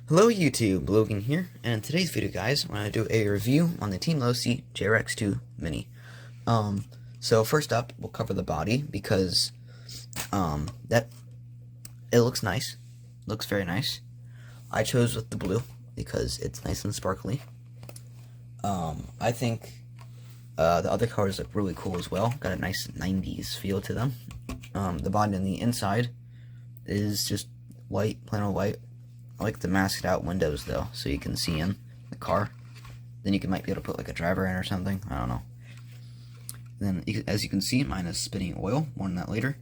Hello YouTube, Logan here, and in today's video guys, I'm going to do a review on the Team Losi JRX2 Mini. So first up, we'll cover the body, because, it looks nice, looks very nice. I chose with the blue, because it's nice and sparkly. I think, the other colors look really cool as well, got a nice 90s feel to them. The body on the inside is just white, plain old white. I like the masked out windows though, so you can see in the car. Then you might be able to put like a driver in or something. I don't know. Then, as you can see, mine is spinning oil. More on that later.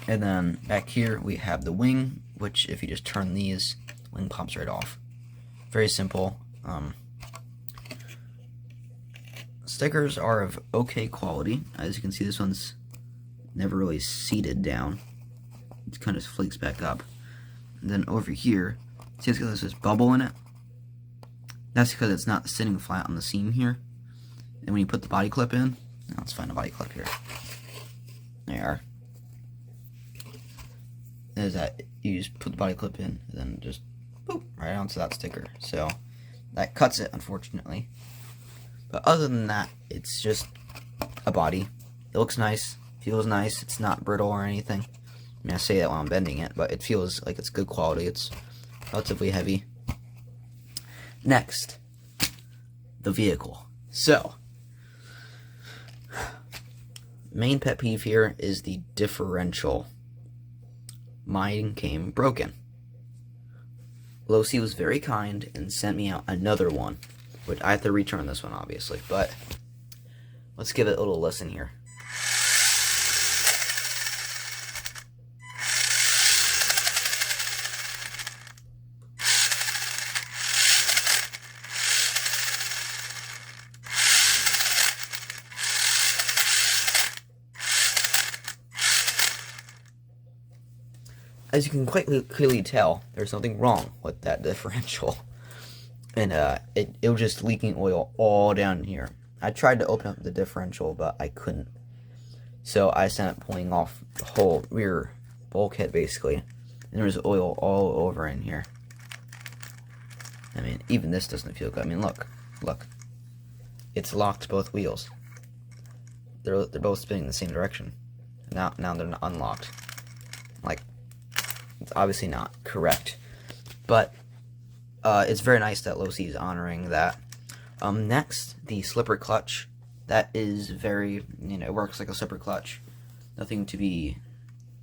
And then back here we have the wing, which if you just turn these, wing pops right off. Very simple. Stickers are of okay quality. As you can see, this one's never really seated down. It kind of flakes back up. And then over here, see it's got this bubble in it? That's because it's not sitting flat on the seam here. And when you put the body clip in, now let's find a body clip here. There you are. There's that, you just put the body clip in, and then just boop, right onto that sticker. So that cuts it, unfortunately. But other than that, it's just a body. It looks nice, feels nice, it's not brittle or anything. I mean, I say that while I'm bending it, but it feels like it's good quality. It's relatively heavy. Next, the vehicle. So, main pet peeve here is the differential. Mine came broken. Losi was very kind and sent me out another one, which I have to return this one, obviously, but let's give it a little listen here. As you can quite clearly tell, there's something wrong with that differential. And it was just leaking oil all down here. I tried to open up the differential, but I couldn't. So I sent it pulling off the whole rear bulkhead, basically. And there was oil all over in here. I mean, even this doesn't feel good. I mean, look. It's locked both wheels. They're both spinning in the same direction. Now they're not unlocked. Like, it's obviously not correct, but it's very nice that Losi is honoring that. Next, the slipper clutch. That is very, it works like a slipper clutch. Nothing to be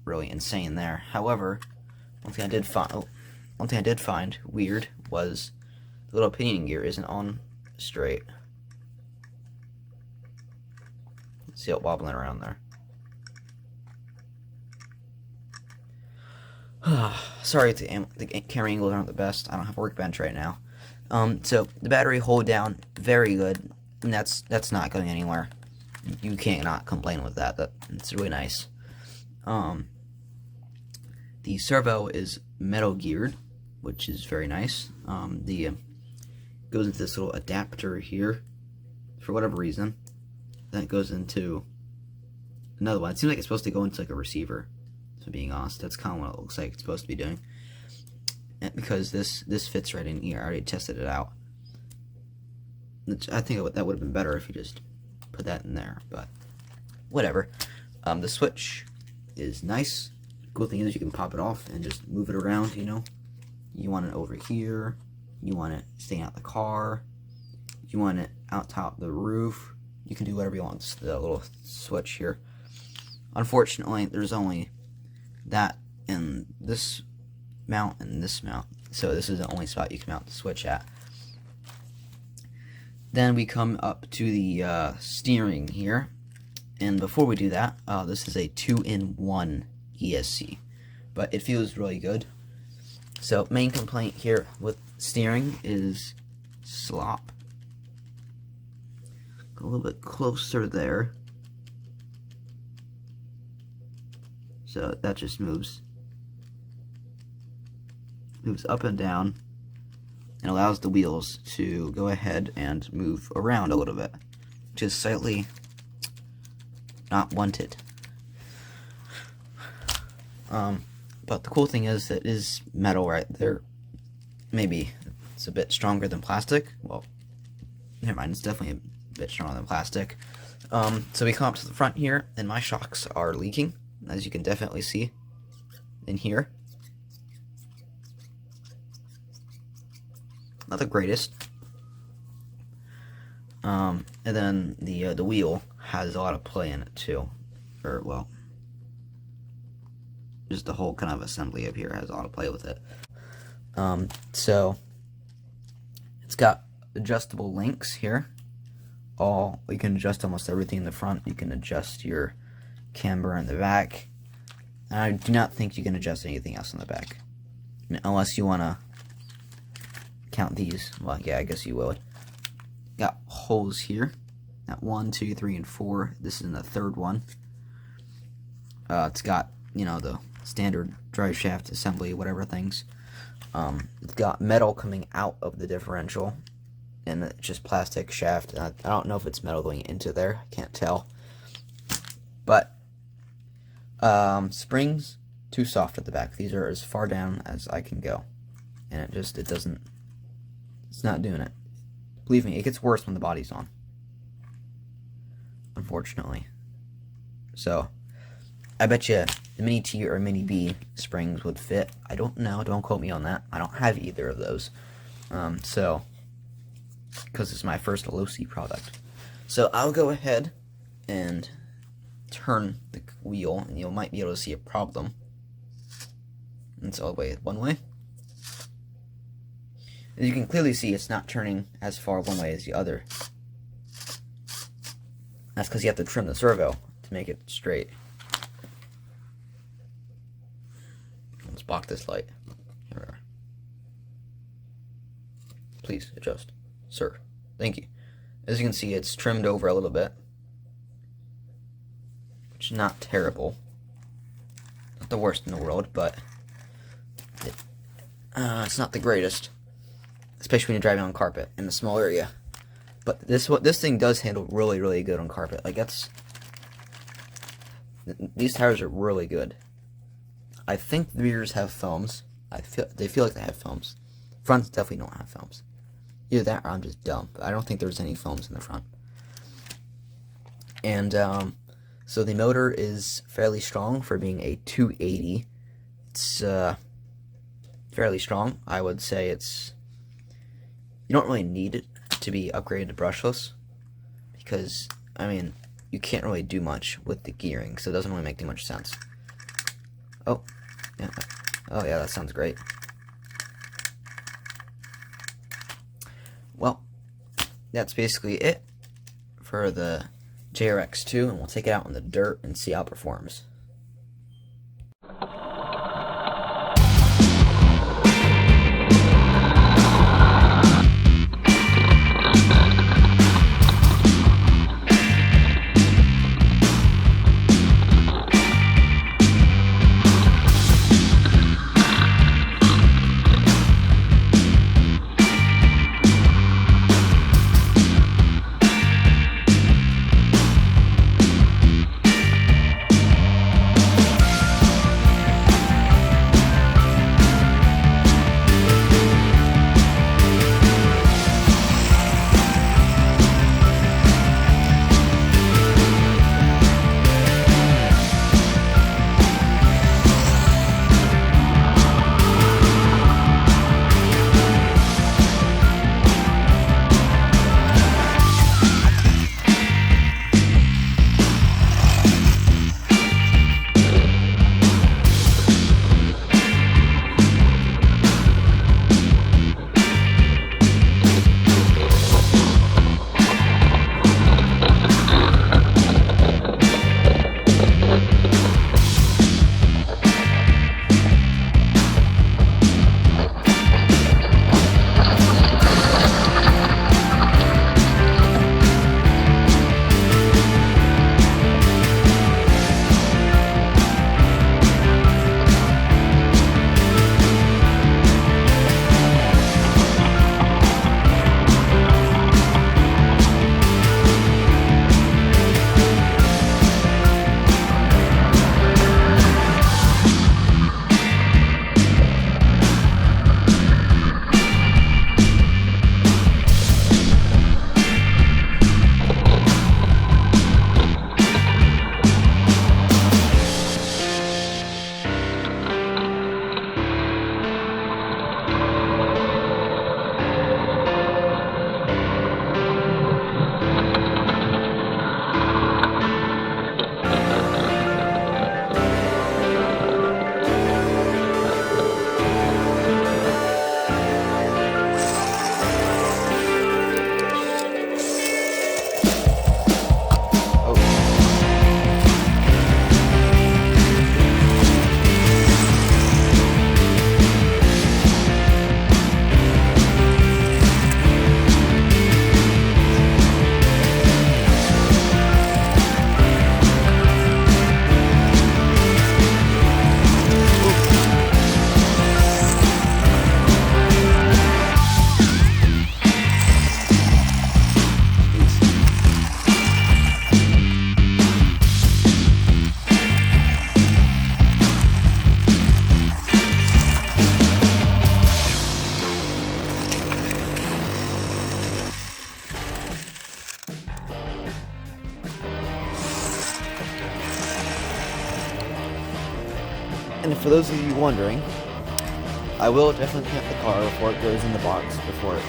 really insane there. However, one thing I did find weird was the little pinion gear isn't on straight. See it wobbling around there. Sorry, the camera angles aren't the best. I don't have a workbench right now. So the battery hold down, very good. And that's not going anywhere. You can't not complain with that. That's really nice. The servo is metal geared, which is very nice. Goes into this little adapter here for whatever reason. Then it goes into another one. It seems like it's supposed to go into like a receiver. To being honest, that's kind of what it looks like it's supposed to be doing. And because this fits right in here. I already tested it out. I think that would have been better if you just put that in there, but whatever. The switch is nice. Cool thing is you can pop it off and just move it around. You want it over here. You want it staying out the car. You want it out top the roof. You can do whatever you want. It's the little switch here. Unfortunately, there's only that and this mount and this mount, so this is the only spot you can mount the switch at. Then we come up to the steering here, and before we do that, this is a 2-in-1 ESC, but it feels really good. So main complaint here with steering is slop. Go a little bit closer there. So that just moves up and down and allows the wheels to go ahead and move around a little bit, which is slightly not wanted. But the cool thing is that it is metal right there. Maybe it's a bit stronger than plastic. Well, never mind, it's definitely a bit stronger than plastic. So we come up to the front here, and my shocks are leaking, as you can definitely see in here. Not the greatest. And then the wheel has a lot of play in it too, or well, just the whole kind of assembly up here has a lot of play with it. So it's got adjustable links here. You can adjust almost everything in the front. You can adjust your camber in the back. And I do not think you can adjust anything else in the back, unless you want to count these. Well, yeah, I guess you would. Got holes here. Got 1, 2, 3, and 4. This is in the third one. It's got, you know, the standard drive shaft assembly, whatever things. It's got metal coming out of the differential, and it's just plastic shaft. I don't know if it's metal going into there. I can't tell. But springs too soft at the back. These are as far down as I can go, and it's not doing it. Believe me, it gets worse when the body's on, unfortunately. So I bet you the Mini T or Mini B springs would fit. I don't know. Don't quote me on that. I don't have either of those. So, because it's my first Losi product. So I'll go ahead and turn the wheel, and you might be able to see a problem. It's all the way one way. As you can clearly see, it's not turning as far one way as the other. That's because you have to trim the servo to make it straight. Let's block this light. Here we are. Please adjust, sir. Thank you. As you can see, it's trimmed over a little bit, which is not terrible. Not the worst in the world, but it's not the greatest, especially when you're driving on carpet in a small area. But this thing does handle really, really good on carpet. Like these tires are really good. I think the rears have foams. They feel like they have foams. Fronts definitely don't have foams. Either that or I'm just dumb. But I don't think there's any foams in the front. And so the motor is fairly strong for being a 280. It's fairly strong. I would say you don't really need it to be upgraded to brushless, because I mean you can't really do much with the gearing, so it doesn't really make too much sense. Oh yeah, that sounds great. Well, that's basically it for the JRX2, and we'll take it out in the dirt and see how it performs. And for those of you wondering, I will definitely clean up the car before it goes in the box, before it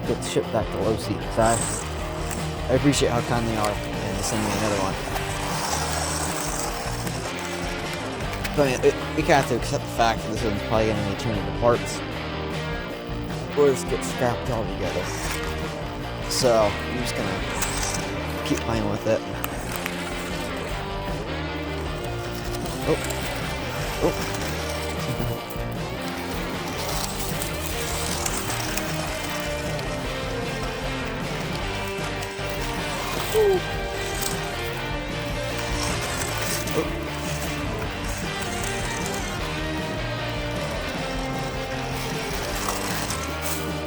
gets shipped back to Losi. I appreciate how kind they are and sending me another one. But I mean, we kind of have to accept the fact that this one's probably going to need turned into parts, or just get scrapped altogether. So I'm just going to keep playing with it. Oh.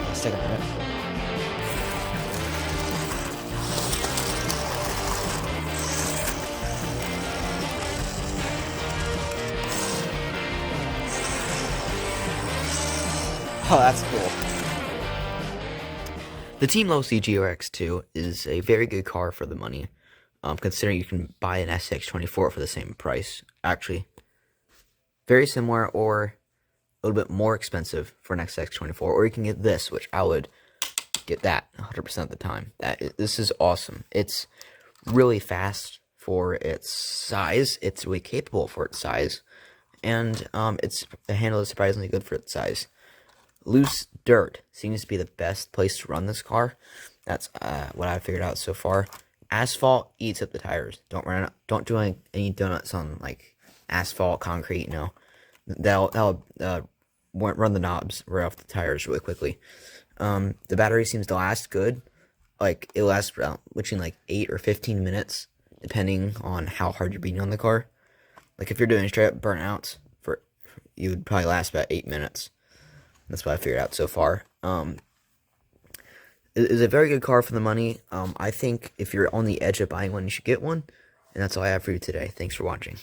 Let's take a minute. Oh, that's cool. The Team Losi JRX2 is a very good car for the money, considering you can buy an SX24 for the same price. Actually, very similar or a little bit more expensive for an SX24, or you can get this, which I would get that 100% of the time. This is awesome. It's really fast for its size. It's really capable for its size, and the handle is surprisingly good for its size. Loose dirt seems to be the best place to run this car. That's what I've figured out so far. Asphalt eats up the tires. Don't do any donuts on like asphalt, concrete. No, that'll run the knobs right off the tires really quickly. The battery seems to last good. Like it lasts between like 8 or 15 minutes, depending on how hard you're beating on the car. Like if you're doing straight up burnouts, you would probably last about 8 minutes. That's what I figured out so far. It is a very good car for the money. I think if you're on the edge of buying one, you should get one. And that's all I have for you today. Thanks for watching.